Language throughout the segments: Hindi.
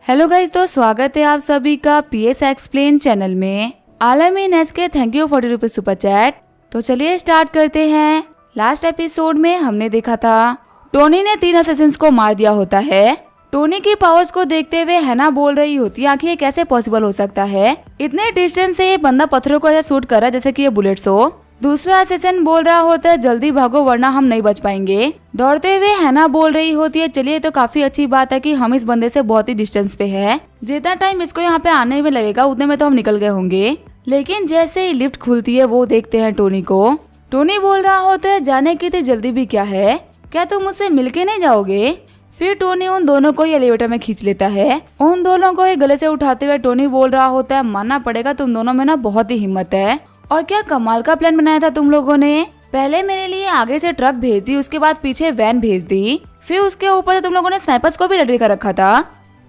हेलो गाइस, तो स्वागत है आप सभी का पीएस एक्सप्लेन चैनल में। आलमी नेस के thank you 40 rupees super chat. तो चलिए स्टार्ट करते हैं। लास्ट एपिसोड में हमने देखा था टोनी ने 3 असेसिन्स को मार दिया होता है। टोनी की पावर्स को देखते हुए हैना बोल रही होती है आखिर ये कैसे पॉसिबल हो सकता है, इतने डिस्टेंस से ये बंदा पत्थरों को ऐसे शूट कर रहा है जैसे कि ये बुलेट्स हो। दूसरा असेसिन बोल रहा होता है जल्दी भागो वरना हम नहीं बच पाएंगे। दौड़ते हुए हैना बोल रही होती है चलिए तो काफी अच्छी बात है कि हम इस बंदे से बहुत ही डिस्टेंस पे है, जितना टाइम इसको यहाँ पे आने में लगेगा उतने में तो हम निकल गए होंगे। लेकिन जैसे ही लिफ्ट खुलती है वो देखते हैं टोनी को। टोनी बोल रहा होता है जाने की इतनी जल्दी भी क्या है, क्या तुम मुझसे मिलके नहीं जाओगे। फिर टोनी उन दोनों को एलिवेटर में खींच लेता है। उन दोनों को गले से उठाते हुए टोनी बोल रहा होता है मानना पड़ेगा तुम दोनों में ना बहुत ही हिम्मत है, और क्या कमाल का प्लान बनाया था तुम लोगों ने। पहले मेरे लिए आगे से ट्रक भेज दी, उसके बाद पीछे वैन भेज दी, फिर उसके ऊपर से तुम लोगों ने स्नाइपर्स को भी रेडी कर रखा था।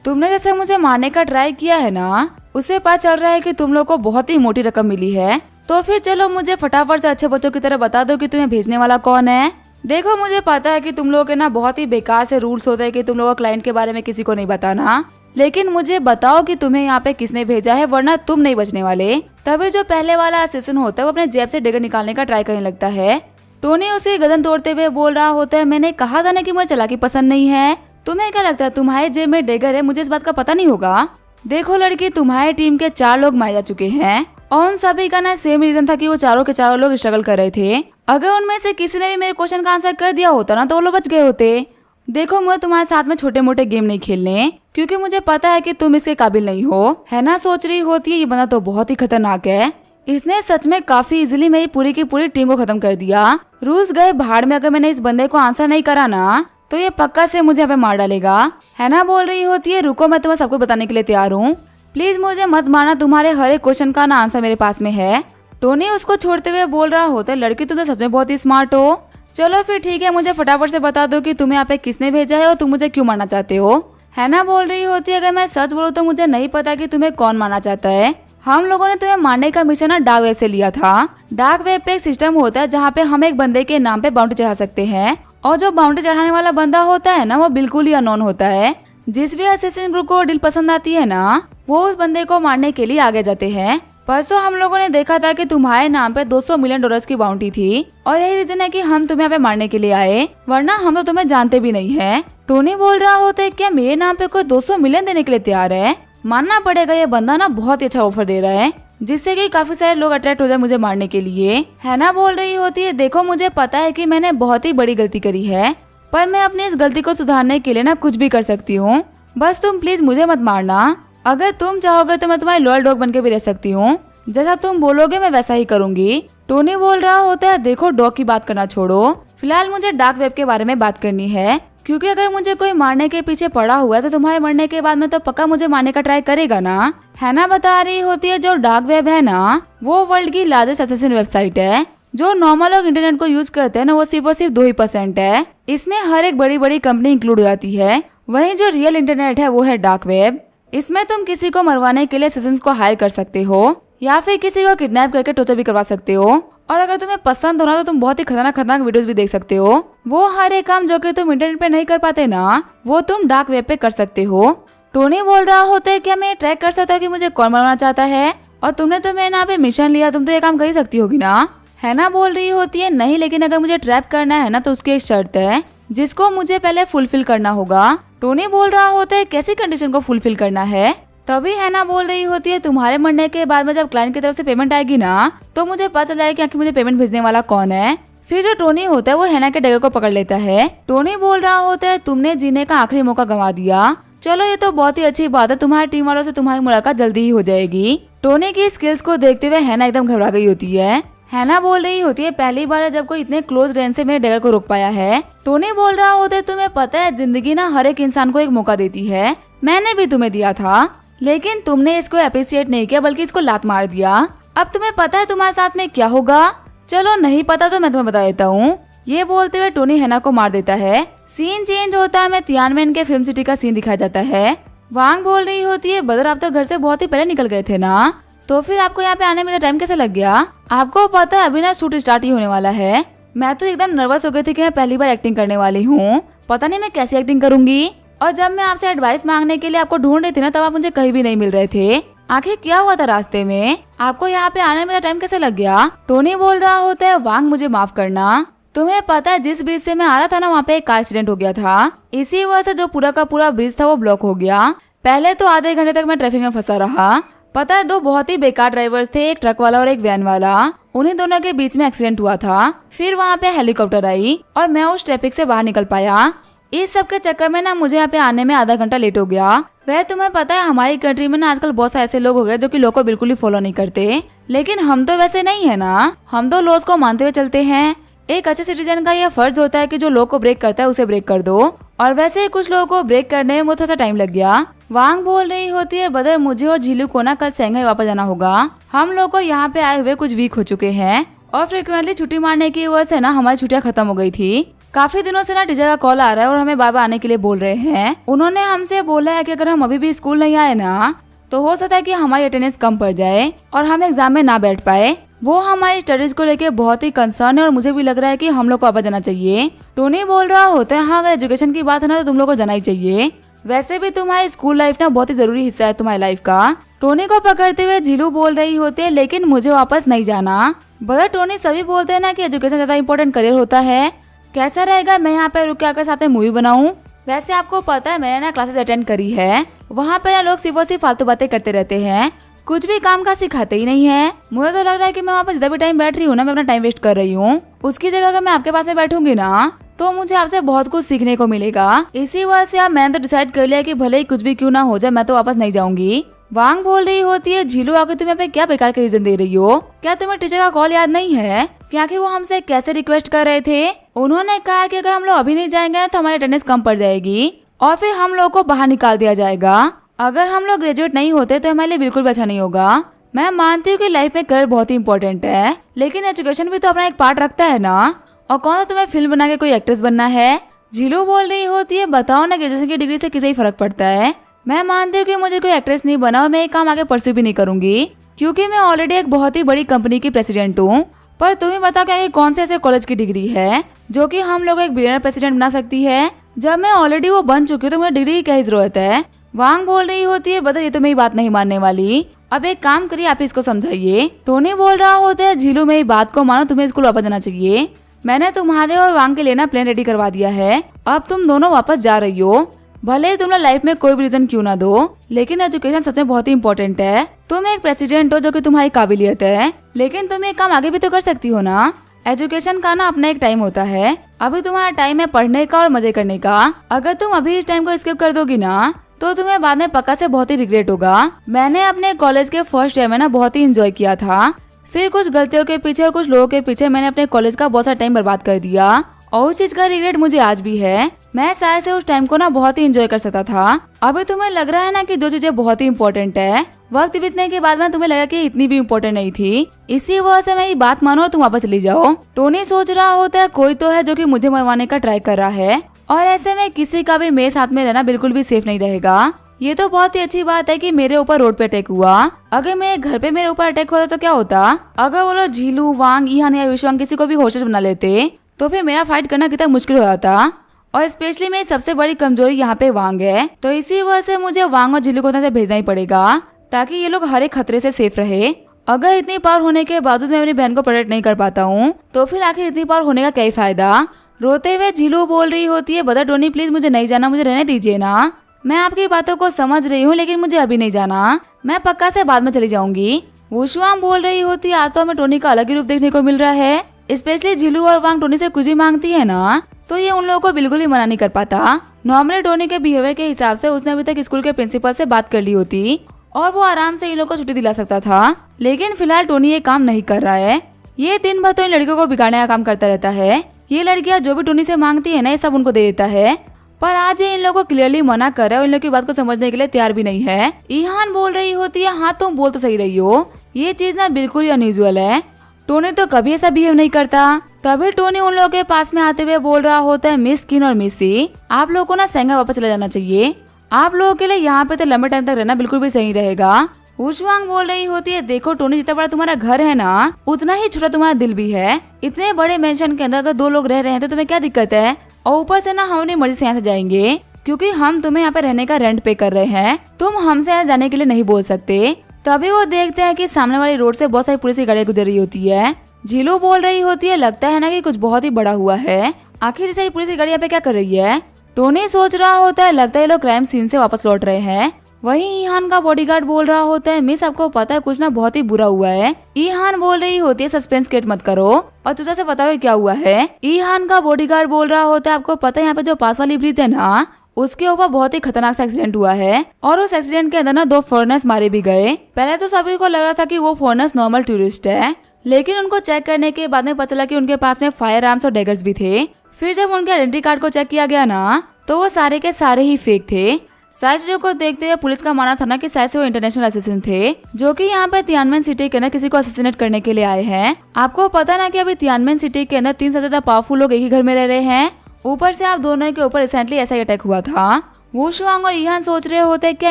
तुमने जैसे मुझे मारने का ट्राई किया है ना, उसे पता चल रहा है कि तुम लोग को बहुत ही मोटी रकम मिली है। तो फिर चलो मुझे फटाफट से अच्छे बच्चों की तरह बता दो कि तुम्हें भेजने वाला कौन है। देखो मुझे पता है कि तुम लोगों के ना बहुत ही बेकार से रूल्स होते हैं कि तुम लोगों क्लाइंट के बारे में किसी को नहीं बताना, लेकिन मुझे बताओ कि तुम्हें यहाँ पे किसने भेजा है वरना तुम नहीं बचने वाले। तभी जो पहले वाला असिस्टेंट होता है वो अपने जेब से डेगर निकालने का ट्राई करने लगता है। टोनी उसकी गर्दन तोड़ते हुए बोल रहा होता है मैंने कहा था ना कि मुझे चालाकी पसंद नहीं है। तुम्हें क्या लगता है तुम्हारे जेब में डेगर है, मुझे इस बात का पता नहीं होगा। देखो लड़की, तुम्हारी टीम के 4 लोग मारे जा चुके हैं और उन सभी का ना सेम रीजन था कि वो चारों के चारों लोग स्ट्रगल कर रहे थे। अगर उनमें से किसी ने भी मेरे क्वेश्चन का आंसर कर दिया होता ना तो वो लोग बच गए होते। देखो मुझे तुम्हारे साथ में छोटे मोटे गेम नहीं खेलने, क्योंकि मुझे पता है कि तुम इसके काबिल नहीं हो। है ना सोच रही होती है ये बंदा तो बहुत ही खतरनाक है, इसने सच में काफी इजीली मेरी पूरी की पूरी टीम को खत्म कर दिया। रूस गए भाड़ में, अगर मैंने इस बंदे को आंसर नहीं करा ना तो ये पक्का से मुझे यहाँ पे मार डालेगा। है ना बोल रही होती है रुको मैं तुम्हें सब कुछ बताने के लिए तैयार हूँ, प्लीज मुझे मत मारना, तुम्हारे हर एक क्वेश्चन का ना आंसर मेरे पास में है। टोनी उसको छोड़ते हुए बोल रहा होता है लड़की तो सच में बहुत ही स्मार्ट हो। चलो फिर ठीक है, मुझे फटाफट से बता दो कि तुम्हें यहाँ पे किसने भेजा है और तुम मुझे क्यों मारना चाहते हो। है ना बोल रही होती है अगर मैं सच बोलूं तो मुझे नहीं पता कि तुम्हें कौन मारना चाहता है। हम लोगों ने तुम्हें मारने का मिशन ना डार्क वेब से लिया था। डार्क वेब पे एक सिस्टम होता है जहाँ पे हम एक बंदे के नाम पे बाउंड्री चढ़ा सकते हैं, और जो बाउंड्री चढ़ाने वाला बंदा होता है ना वो बिल्कुल ही अननोन होता है। जिस भी असिस्टेंट ग्रुप को डील पसंद आती है ना वो उस बंदे को मारने के लिए आगे जाते हैं। परसों हम लोगों ने देखा था कि तुम्हारे नाम पे $200 मिलियन की बाउंड्री थी, और यही रीजन है कि हम तुम्हें यहाँ पे मारने के लिए आए, वरना हम तो तुम्हें जानते भी नहीं है। टोनी बोल रहा होता है क्या मेरे नाम पे कोई 200 मिलियन देने के लिए तैयार है। मानना पड़ेगा ये बंदा ना बहुत ही अच्छा ऑफर दे रहा है, जिससे कि काफी सारे लोग अट्रैक्ट हो जाए मुझे मारने के लिए। है ना बोल रही होती है देखो मुझे पता है कि मैंने बहुत ही बड़ी गलती करी है, पर मैं अपनी इस गलती को सुधारने के लिए ना कुछ भी कर सकती हूँ, बस तुम प्लीज मुझे मत मारना। अगर तुम चाहोगे तो मैं तुम्हारी लॉयल डॉग बन के भी रह सकती हूँ, जैसा तुम बोलोगे मैं वैसा ही करूंगी। टोनी बोल रहा होता है देखो डॉग की बात करना छोड़ो, फिलहाल मुझे डार्क वेब के बारे में बात करनी है, क्योंकि अगर मुझे कोई मारने के पीछे पड़ा हुआ है तो तुम्हारे मरने के बाद में तो पक्का मुझे मारने का ट्राई करेगा ना। है ना बता रही होती है जो डार्क वेब है ना वो वर्ल्ड की लार्जेस्ट असेसिन वेबसाइट है। जो नॉर्मल लोग इंटरनेट को यूज करते हैं ना वो सिर्फ 2% है, इसमें हर एक बड़ी बड़ी कंपनी इंक्लूड हो जाती है। वहीं जो रियल इंटरनेट है वो है डार्क वेब। इसमें तुम किसी को मरवाने के लिए असेसिन्स को हायर कर सकते हो या फिर किसी को किडनैप करके टॉर्चर भी करवा सकते हो, और अगर तुम्हें पसंद हो ना तो तुम बहुत ही खतरनाक वीडियोस भी देख सकते हो। वो हर एक काम जो कि तुम इंटरनेट पे नहीं कर पाते ना वो तुम डार्क वेब पे कर सकते हो। टोनी बोल रहा होता है क्या मैं ट्रैक कर सकता हूँ कि मुझे कौन मरवाना चाहता है, और तुमने तो मेरे नाम पे मिशन लिया, तुम तो ये काम कर ही सकती होगी ना। है ना बोल रही होती है नहीं, लेकिन अगर मुझे ट्रैप करना है ना तो उसकी एक शर्त है जिसको मुझे पहले फुलफिल करना होगा। टोनी बोल रहा होता है कैसी कंडीशन को फुलफिल करना है। तभी हैना बोल रही होती है तुम्हारे मरने के बाद में जब क्लाइंट की तरफ से पेमेंट आएगी ना तो मुझे पता चल जाएगा कि मुझे पेमेंट भेजने वाला कौन है। फिर जो टोनी होता है वो हैना के डगर को पकड़ लेता है। टोनी बोल रहा होता है तुमने जीने का आखिरी मौका गंवा दिया, चलो ये तो बहुत ही अच्छी बात है, तुम्हारी टीम वालों से तुम्हारी मुलाकात जल्दी ही हो जाएगी। टोनी की स्किल्स को देखते हुए हैना एकदम घबरा गई होती है। हैना बोल रही होती है पहली बार है जब कोई इतने क्लोज रेंज से मेरे डगर को रोक पाया है। टोनी बोल रहा होता है तुम्हें पता है जिंदगी ना हर एक इंसान को एक मौका देती है, मैंने भी तुम्हें दिया था, लेकिन तुमने इसको अप्रिशिएट नहीं किया बल्कि इसको लात मार दिया। अब तुम्हें पता है तुम्हारे साथ में क्या होगा। चलो नहीं पता तो मैं तुम्हें बता देता हूँ। ये बोलते हुए टोनी हैना को मार देता है। सीन चेंज होता है, मैं तियानमेन के फिल्म सिटी का सीन दिखाया जाता है। वांग बोल रही होती है बदर आप तो घर से बहुत ही पहले निकल गए थे ना, तो फिर आपको यहाँ पे आने में टाइम कैसे लग गया। आपको पता है अभी ना शूट स्टार्ट ही होने वाला है, मैं तो एकदम नर्वस हो गई थी कि मैं पहली बार एक्टिंग करने वाली हूँ, पता नहीं मैं कैसी एक्टिंग करूंगी। और जब मैं आपसे एडवाइस मांगने के लिए आपको ढूंढ रही थी ना, तब आप मुझे कहीं भी नहीं मिल रहे थे। आखिर क्या हुआ था रास्ते में? आपको यहाँ पे आने में टाइम कैसे लग गया? टोनी बोल रहा होता है, वांग मुझे माफ करना। तुम्हें पता है जिस ब्रिज से मैं आ रहा था ना, वहाँ पे एक कार एक्सीडेंट हो गया था। इसी वजह से जो पूरा का पूरा ब्रिज था वो ब्लॉक हो गया। पहले तो आधे घंटे तक मैं ट्रैफिक में फंसा रहा। पता है, दो बहुत ही बेकार ड्राइवर्स थे, एक ट्रक वाला और एक वैन वाला। उन्हीं दोनों के बीच में एक्सीडेंट हुआ था। फिर वहाँ पे हेलीकॉप्टर आई और मैं उस ट्रैफिक से बाहर निकल पाया। इस सब के चक्कर में ना मुझे यहाँ पे आने में आधा घंटा लेट हो गया। वह तुम्हें पता है हमारी कंट्री में ना आजकल बहुत सारे ऐसे लोग हो गए जो कि लॉ को बिल्कुल ही फॉलो नहीं करते। लेकिन हम तो वैसे नहीं है ना, हम तो लॉज को मानते हुए चलते हैं। एक अच्छे सिटीजन का यह फर्ज होता है कि जो लॉ को ब्रेक करता है उसे ब्रेक कर दो। और वैसे ही कुछ लोगों को ब्रेक करने में थोड़ा सा टाइम लग गया। वांग बोल रही होती है, बदर मुझे और झीलू को ना कल शंघाई वापस जाना होगा। हम लोग को यहाँ पे आए हुए कुछ वीक हो चुके हैं और फ्रिक्वेंटली छुट्टी मारने की वजह से ना हमारी छुट्टियां खत्म हो गई थी। काफी दिनों से ना टीचर का कॉल आ रहा है और हमें बाबा आने के लिए बोल रहे हैं। उन्होंने हमसे बोला है कि अगर हम अभी भी स्कूल नहीं आए ना तो हो सकता है कि हमारी अटेंडेंस कम पड़ जाए और हम एग्जाम में ना बैठ पाए। वो हमारी स्टडीज को लेके बहुत ही कंसर्न है और मुझे भी लग रहा है कि हम लोग को वापस जाना चाहिए। टोनी बोल रहा होता है, हाँ अगर एजुकेशन की बात है ना तो तुम लोग को जाना ही चाहिए। वैसे भी तुम्हारी स्कूल लाइफ ना बहुत ही जरूरी हिस्सा है तुम्हारी लाइफ का। टोनी को पकड़ते हुए झीलू बोल रही होती है, लेकिन मुझे वापस नहीं जाना। बदर टोनी सभी बोलते हैं ना कि एजुकेशन ज्यादा इंपॉर्टेंट करियर होता है। कैसा रहेगा मैं यहाँ पे रुक के आपके साथ में मूवी बनाऊं? वैसे आपको पता है मैंने ना क्लासेस अटेंड करी है। वहाँ पे ना लोग सिर्फ और सिर्फ फालतू बातें करते रहते हैं, कुछ भी काम का सिखाते ही नहीं है। मुझे तो लग रहा है कि मैं वहाँ पे जितना भी टाइम बैठ रही हूँ ना, मैं अपना टाइम वेस्ट कर रही हूँ। उसकी जगह अगर मैं आपके पास में बैठूंगी ना तो मुझे आपसे बहुत कुछ सीखने को मिलेगा। इसी वजह से अब मैंने तो डिसाइड कर लिया कि भले ही कुछ भी क्यों ना हो जाए मैं तो वापस नहीं जाऊंगी। वांग बोल रही होती है, झीलू आके तुम्हें पे क्या बेकार के रीजन दे रही हो? क्या तुम्हें टीचर का कॉल याद नहीं है कि आखिर वो हमसे कैसे रिक्वेस्ट कर रहे थे? उन्होंने कहा कि अगर हम लोग अभी नहीं जाएंगे तो हमारी अटेंडेंस कम पड़ जाएगी और फिर हम लोग को बाहर निकाल दिया जाएगा। अगर हम लोग ग्रेजुएट नहीं होते तो हमारे लिए बिल्कुल भी अच्छा नहीं होगा। मैं मानती हूँ कि लाइफ में करियर बहुत ही इंपॉर्टेंट है, लेकिन एजुकेशन भी तो अपना एक पार्ट रखता है ना। और कौन सा तुम्हें फिल्म बना के कोई एक्ट्रेस बनना है? झीलू बोल रही होती है, बताओ ना ग्रेजुएशन की डिग्री से कितना ही फर्क पड़ता है। मैं मानती हूँ कि मुझे कोई एक्ट्रेस नहीं बना और मैं ये काम आगे परस्यू भी नहीं करूंगी, क्योंकि मैं ऑलरेडी एक बहुत ही बड़ी कंपनी की प्रेसिडेंट हूँ। पर तुम्हें बताओ क्या ये कौन से ऐसे कॉलेज की डिग्री है जो कि हम लोग एक बिलियनर प्रेसिडेंट बना सकती है? जब मैं ऑलरेडी वो बन चुकी हूँ तो मुझे डिग्री की क्या जरूरत है? वांग बोल रही होती है, बता ये तो मेरी बात नहीं मानने वाली। अब एक काम करिए, आप इसको समझाइए। टोनी बोल रहा होता है, झीलू मेरी बात को मानो, तुम्हें स्कूल वापस जाना चाहिए। मैंने तुम्हारे और वांग के लिए ना प्लान रेडी करवा दिया है। अब तुम दोनों वापस जा रही हो। भले ही तुम लोग लाइफ में कोई भी रीजन क्यों ना दो, लेकिन एजुकेशन सच में बहुत ही इंपॉर्टेंट है। तुम एक प्रेसिडेंट हो जो कि तुम्हारी काबिलियत है, लेकिन तुम एक काम आगे भी तो कर सकती हो ना। एजुकेशन का ना अपना एक टाइम होता है। अभी तुम्हारा टाइम है पढ़ने का और मजे करने का। अगर तुम अभी इस टाइम को स्किप कर दोगी ना तो तुम्हें बाद में पक्का से बहुत ही रिग्रेट होगा। मैंने अपने कॉलेज के फर्स्ट ईयर में ना बहुत ही एंजॉय किया था। फिर कुछ गलतियों के पीछे और कुछ लोगों के पीछे मैंने अपने कॉलेज का बहुत सारा टाइम बर्बाद कर दिया और उस चीज का रिग्रेट मुझे आज भी है। मैं शायद से उस टाइम को ना बहुत ही एंजॉय कर सकता था। अभी तुम्हें लग रहा है ना कि जो चीजें बहुत ही इंपॉर्टेंट है, वक्त बीतने के बाद में तुम्हें लगा कि इतनी भी इम्पोर्टेंट नहीं थी। इसी वजह से मेरी बात मानो और तुम वापस चली जाओ। टोनी सोच रहा होता है कोई तो है जो कि मुझे मरवाने का ट्राई कर रहा है, और ऐसे में किसी का भी मेरे साथ में रहना बिल्कुल भी सेफ नहीं रहेगा। ये तो बहुत ही अच्छी बात है कि मेरे ऊपर रोड पे अटैक हुआ। अगर मेरे घर पे मेरे ऊपर अटैक हुआ तो क्या होता? अगर वो लोग झीलू, वांग, ईहान या विश्वांग किसी को भी होस्टेज बना लेते तो फिर मेरा फाइट करना कितना मुश्किल हो जाता। और स्पेशली मेरी सबसे बड़ी कमजोरी यहाँ पे वांग है, तो इसी वजह से मुझे वांग और झीलू को उधर से भेजना ही पड़ेगा ताकि ये लोग हर एक खतरे से सेफ रहे। अगर इतनी पावर होने के बावजूद मैं अपनी बहन को प्रोटेक्ट नहीं कर पाता हूँ तो फिर आखिर इतनी पावर होने का क्या फायदा? रोते हुए झीलू बोल रही होती है, बदर टोनी प्लीज मुझे नहीं जाना, मुझे रहने दीजिए ना। मैं आपकी बातों को समझ रही हूँ लेकिन मुझे अभी नहीं जाना, मैं पक्का से बाद में चली जाऊंगी। वुशुआंग बोल रही होती है, आज तो हमें टोनी का अलग ही रूप देखने को मिल रहा है। स्पेशली झीलू और वांग टोनी से कुछ भी मांगती है ना तो ये उन लोगों को बिल्कुल ही मना नहीं कर पाता। नॉर्मली टोनी के बिहेवियर के हिसाब से उसने अभी तक स्कूल के प्रिंसिपल से बात कर ली होती और वो आराम से इन लोगों को छुट्टी दिला सकता था, लेकिन फिलहाल टोनी ये काम नहीं कर रहा है। ये दिन भर तो इन लड़कियों को बिगाड़ने का काम करता रहता है। ये लड़कियां जो भी टोनी से मांगती है ना ये सब उनको दे देता है, पर आज ये इन लोगों को क्लियरली मना कर रहा है और इन लोगों की बात को समझने के लिए तैयार भी नहीं है। ईहान बोल रही होती है, हाँ तुम बोल तो सही रही हो, ये चीज ना बिल्कुल ही अनयूजुअल है। टोनी तो कभी ऐसा बिहेव नहीं करता। तभी टोनी उन लोगों के पास में आते हुए बोल रहा होता है, मिस किन और मिसी, आप लोगों को ना शंघाई वापस चला जाना चाहिए। आप लोगों के लिए यहाँ पे तो लंबे टाइम तक रहना बिल्कुल भी सही रहेगा। वुशुआंग बोल रही होती है, देखो टोनी जितना बड़ा तुम्हारा घर है ना उतना ही छोटा तुम्हारा दिल भी है। इतने बड़े मेंशन के अंदर अगर 2 लोग रह रहे हैं तो तुम्हें क्या दिक्कत है? और ऊपर से ना हम अपनी मर्जी से यहाँ से जाएंगे क्योंकि हम तुम्हें यहाँ पे रहने का रेंट पे कर रहे हैं, तुम हमसे यहाँ जाने के लिए नहीं बोल सकते। तभी वो देखते हैं कि सामने वाली रोड से बहुत सारी पुलिस की गाड़ियां गुजर रही होती है। झीलू बोल रही होती है, लगता है ना कि कुछ बहुत ही बड़ा हुआ है, आखिर सारी पुलिस की गाड़ी यहाँ पे क्या कर रही है। टोनी सोच रहा होता है, लगता है ये लोग क्राइम सीन से वापस लौट रहे हैं। वहीं ईहान का बॉडीगार्ड बोल रहा होता है, मिस आपको पता है कुछ ना बहुत ही बुरा हुआ है। ईहान बोल रही होती है, सस्पेंस क्रिएट मत करो और तुझे से बताओ क्या हुआ है। ईहान का बॉडीगार्ड बोल रहा होता है, आपको पता है यहाँ पे जो पास वाली ब्रिज है ना, उसके ऊपर बहुत ही खतरनाक सा एक्सीडेंट हुआ है और उस एक्सीडेंट के अंदर ना 2 फॉरेनर्स मारे भी गए। पहले तो सभी को लगा था कि वो फॉरेनर्स नॉर्मल टूरिस्ट है, लेकिन उनको चेक करने के बाद में पता चला कि उनके पास में फायर आर्म्स और डैगर्स भी थे। फिर जब उनके आइडेंटिटी कार्ड को चेक किया गया ना, तो वो सारे के सारे ही फेक थे। सारी चीजों को देखते हुए पुलिस का मानना था ना कि शायद से वो इंटरनेशनल असिस्टेंट थे, जो कि यहाँ पे तियानमेन सिटी के अंदर किसी को असैसिनेट करने के लिए आए हैं। आपको पता ना कि अभी तियानमेन सिटी के अंदर 3 से ज्यादा पावरफुल लोग एक ही घर में रह रहे हैं। ऊपर से आप दोनों के ऊपर रिसेंटली ऐसा ही अटैक हुआ था। वो शुआंग और ईहान सोच रहे होते हैं, क्या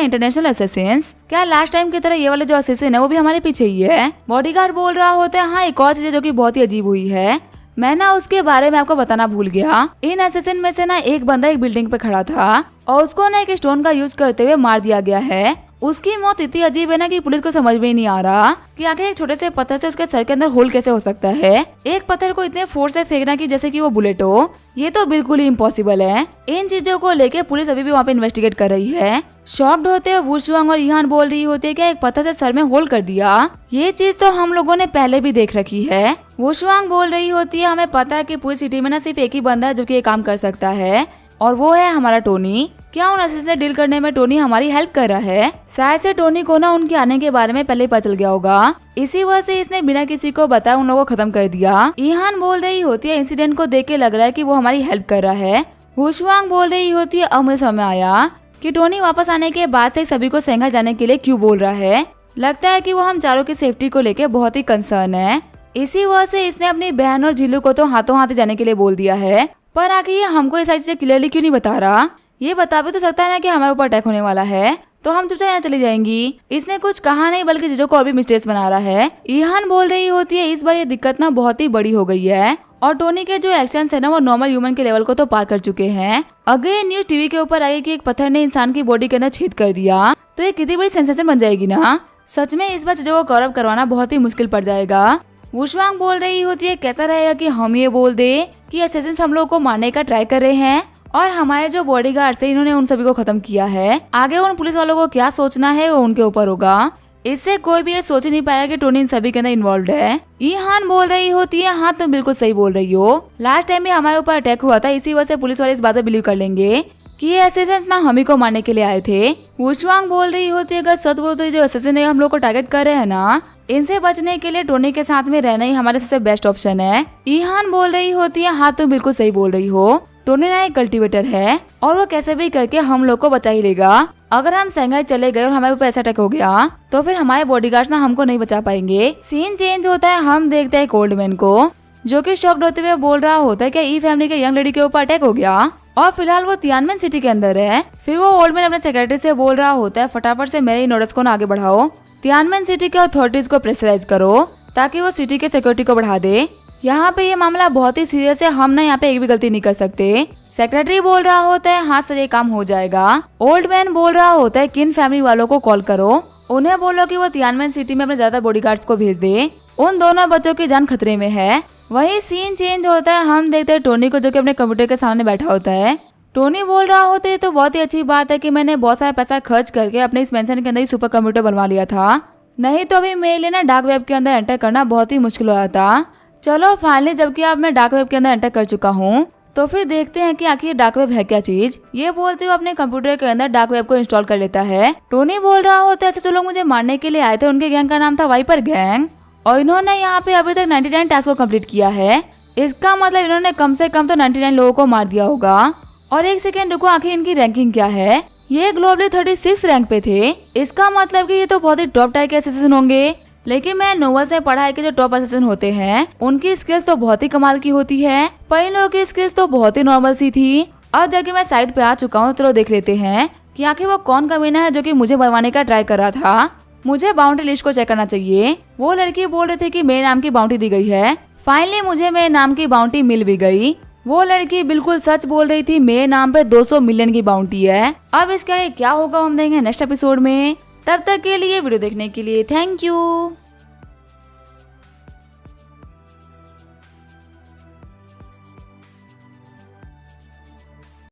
इंटरनेशनल असिस्टेंस, क्या लास्ट टाइम की तरह ये वाले जो असिस्टेंट है वो भी हमारे पीछे ही है। बॉडीगार्ड बोल रहा होता है, हाँ एक और चीज जो कि बहुत ही अजीब हुई है, मैं ना उसके बारे में आपको बताना भूल गया। इन असिस्टेंट में से ना एक बंदा एक बिल्डिंग पे खड़ा था और उसको ना एक स्टोन का यूज करते हुए मार दिया गया है। उसकी मौत इतनी अजीब है ना कि पुलिस को समझ में नहीं आ रहा कि आखिर एक छोटे से पत्थर से उसके सर के अंदर होल कैसे हो सकता है। एक पत्थर को इतने फोर्स से फेंकना कि जैसे कि वो बुलेट हो, ये तो बिल्कुल ही इम्पॉसिबल है। इन चीजों को लेके पुलिस अभी भी वहाँ पे इन्वेस्टिगेट कर रही है। शॉक्ड होते हुए वो शुआंग और ईहान बोल रही होती है, क्या एक पत्थर से सर में होल कर दिया, ये चीज तो हम लोगों ने पहले भी देख रखी है। वो शुआंग बोल रही होती है, हमें पता है कि पूरी सिटी में ना सिर्फ एक ही बंदा है जो कि ये काम कर सकता है और वो है हमारा टोनी। क्या उन असिस्टेंट से डील करने में टोनी हमारी हेल्प कर रहा है? शायद से टोनी को ना उनके आने के बारे में पहले पता चल गया होगा, इसी वजह से इसने बिना किसी को बताए उन लोगों को खत्म कर दिया। ईहान बोल रही होती है, इंसिडेंट को देख के लग रहा है कि वो हमारी हेल्प कर रहा है। हुशवांग बोल रही होती है, अब मुझे समझ आया कि टोनी वापस आने के बाद से सभी को शंघाई जाने के लिए क्यों बोल रहा है। लगता है कि वो हम चारों की सेफ्टी को लेके बहुत ही कंसर्न है, इसी वजह से इसने अपनी बहन और झीलू को तो हाथों हाथ जाने के लिए बोल दिया है। पर आखिर ये हमको ये सारी चीजें क्लियरली क्यों नहीं बता रहा? ये बता भी तो सकता है ना कि हमारे ऊपर अटैक होने वाला है, तो हम चुपचाप यहाँ चली जाएंगी। इसने कुछ कहा नहीं बल्कि चीजों को और भी मिस्टेक्स बना रहा है। ईहान बोल रही होती है, इस बार ये दिक्कत ना बहुत ही बड़ी हो गई है और टोनी के जो एक्शंस है ना वो नॉर्मल ह्यूमन के लेवल को तो पार कर चुके हैं। अगर ये न्यूज टीवी के ऊपर आई कि एक पत्थर ने इंसान की बॉडी के अंदर छेद कर दिया तो ये कितनी बड़ी सेंसेशन बन जाएगी ना। सच में इस बार चीजों को कवर अप करवाना बहुत ही मुश्किल पड़ जाएगा। वुशवांग बोल रही होती है, कैसा रहेगा कि हम ये बोल दे कि असैसिन्स हम लोग को मारने का ट्राई कर रहे हैं और हमारे जो बॉडीगार्ड्स हैं इन्होंने उन सभी को खत्म किया है। आगे उन पुलिस वालों को क्या सोचना है वो उनके ऊपर होगा। इससे कोई भी ये सोच नहीं पाया कि टोनी इन सभी के अंदर इन्वॉल्व है। ईहान बोल रही होती है, हाँ तुम बिल्कुल सही बोल रही हो, लास्ट टाइम भी हमारे ऊपर अटैक हुआ था, इसी वजह से पुलिस वाले इस बात पर बिलीव कर लेंगे कि ये असैसिन्स ना हम ही को मारने के लिए आए थे। वुशवांग बोल रही होती है, अगर सच बोल तो जो असैसिन है हम लोग को टारगेट कर रहे हैं ना, इनसे बचने के लिए टोनी के साथ में रहना ही हमारे सबसे बेस्ट ऑप्शन है। ईहान बोल रही होती है, हाँ तुम बिल्कुल सही बोल रही हो, टोनी ना एक कल्टीवेटर है और वो कैसे भी करके हम लोग को बचा ही लेगा। अगर हम शंघाई चले गए और हमारे ऊपर ऐसा अटैक हो गया तो फिर हमारे बॉडीगार्ड्स ना हमको नहीं बचा पाएंगे। सीन चेंज होता है, हम देखते हैं एक ओल्ड मैन को जो कि शॉक्ड होते हुए बोल रहा होता है कि ई फैमिली के यंग लेडी के ऊपर अटैक हो गया और फिलहाल वो तियानमेन सिटी के अंदर है। फिर वो ओल्ड मैन अपने सेक्रेटरी से बोल रहा होता है, फटाफट से मेरे इन ऑर्डर्स को ना आगे बढ़ाओ, तियानमेन सिटी के अथॉरिटीज को प्रेशराइज करो ताकि वो सिटी के सिक्योरिटी को बढ़ा दे। यहाँ पे ये मामला बहुत ही सीरियस है, हम ना यहाँ पे एक भी गलती नहीं कर सकते। सेक्रेटरी बोल रहा होता है, हाँ सर ये काम हो जाएगा। ओल्ड मैन बोल रहा होता है, किन फैमिली वालों को कॉल करो, उन्हें बोलो कि वो तियानमेन सिटी में अपने ज्यादा बॉडीगार्ड्स को भेज दे, उन दोनों बच्चों की जान खतरे में है। वही सीन चेंज होता है, हम देखते हैं टोनी को जो कि अपने कंप्यूटर के सामने बैठा होता है। टोनी बोल रहा होता है, तो बहुत ही अच्छी बात है कि मैंने बहुत सारा पैसा खर्च करके अपने इस मेंशन के अंदर ही सुपर कंप्यूटर बनवा लिया था, नहीं तो अभी मेरे लिए ना डार्क वेब के अंदर एंटर करना बहुत ही मुश्किल हो रहा था। चलो फाइनली जबकि अब मैं डार्क वेब के अंदर एंटर कर चुका हूँ तो फिर देखते हैं कि आखिर डार्क वेब है क्या चीज। ये बोलते हुए अपने कंप्यूटर के अंदर डार्क वेब को इंस्टॉल कर लेता है। टोनी बोल रहा होता है, जो लोग मुझे मारने के लिए आए थे उनके गैंग का नाम था वाइपर गैंग और इन्होंने यहाँ पे अभी तक 99 टास्क को कम्प्लीट किया है। इसका मतलब इन्होंने कम से कम तो 99 लोगों को मार दिया होगा। और एक सेकेंड रुको, आखिर इनकी रैंकिंग क्या है? ये ग्लोबली 36 रैंक पे थे, इसका मतलब कि ये तो बहुत ही टॉप टायर के असैसिन होंगे। लेकिन मैं नोवेल से पढ़ा है कि जो टॉप असैसिन होते हैं उनकी स्किल्स तो बहुत ही कमाल की होती है, पर इन लोगों की स्किल्स तो बहुत ही नॉर्मल सी थी। अब जबकि मैं साइड पे आ चुका हूँ, चलो देख लेते हैं कि आखिर वो कौन कमीना है जो कि मुझे बनवाने का ट्राई कर रहा था। मुझे बाउंड्री लिस्ट को चेक करना चाहिए। वो लड़की बोल रही थी कि मेरे नाम की बाउंड्री दी गई है। फाइनली मुझे मेरे नाम की बाउंड्री मिल भी गई। वो लड़की बिल्कुल सच बोल रही थी, मेरे नाम पे 200 मिलियन की बाउंटी है। अब इसका क्या होगा हम देंगे नेक्स्ट एपिसोड में। तब तक के लिए वीडियो देखने के लिए थैंक यू।